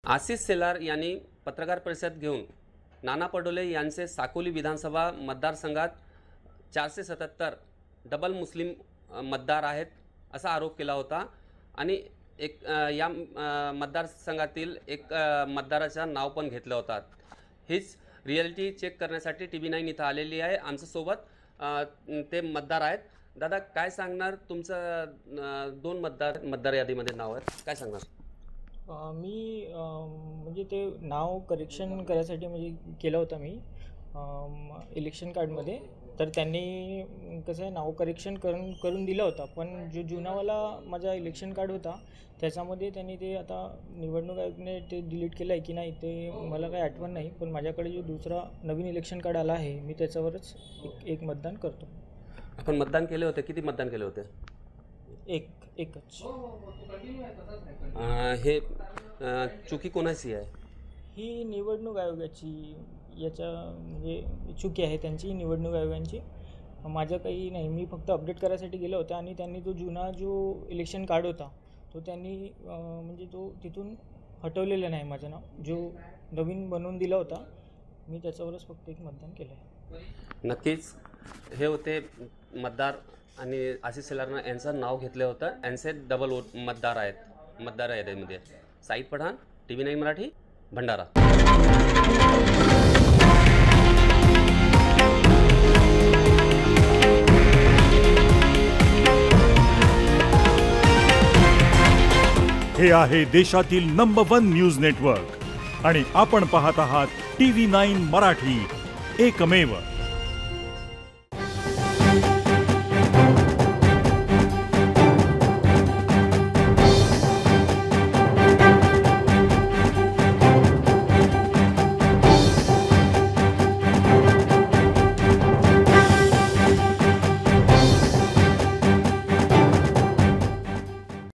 आशिष शेलार यांनी पत्रकार परिषद घेऊन नाना पटोले यांचे साकोली विधानसभा मतदारसंघात 477 डबल मुस्लिम मतदार आहेत असा आरोप केला होता आणि एक या मतदारसंघातील एक मतदाराचा नाव पण घेतलं होता। हीच रिॲलिटी चेक करण्यासाठी TV9 इथं आलेली आहे। आमच्या सोबत ते मतदार आहेत। दादा काय सांगणार, तुमचं 2 मतदार यादीमध्ये नाव आहे, काय सांगणार? मी म्हणजे ते नाव करेक्शन करायसाठी म्हणजे केलं होतं मी इलेक्शन कार्डमध्ये, तर त्यांनी कसं आहे नाव करेक्शन करून दिलं होतं, पण जो जुनावाला माझा इलेक्शन कार्ड होता त्याच्यामध्ये त्यांनी ते आता निवडणूक आयोगाने ते डिलीट केलं आहे की नाही ते मला काही आठवण नाही, पण माझ्याकडे जो दुसरा नवीन इलेक्शन कार्ड आला आहे मी त्याच्यावरच एक मतदान करतो। आपण मतदान केले होते, किती मतदान केले होते? एकच। हे चुकी कोणाची आहे? ही निवडणूक आयोगाची, याच्या म्हणजे चुकी आहे त्यांची, निवडणूक आयोगांची। माझं काही नाही, मी फक्त अपडेट करायसाठी गेलो होतं आणि त्यांनी जो इलेक्शन कार्ड होता तो त्यांनी म्हणजे तो तिथून हटवलेला नाही माझं नाव, जो नवीन बनवून दिला होता मी त्याच्यावरच फक्त एक मतदान केलं आहे। नक्कीच हे होते मतदार आणि आशिष शेलार यांचं नाव घेतलं होतं, यांचे डबल मतदार आहेत मतदार यादीमध्ये। साईद पठाण, TV9 मराठी, भंडारा। हे आहे देशातील नंबर 1 न्यूज नेटवर्क आणि आपण पाहत आहात TV9 मराठी, एकमेव।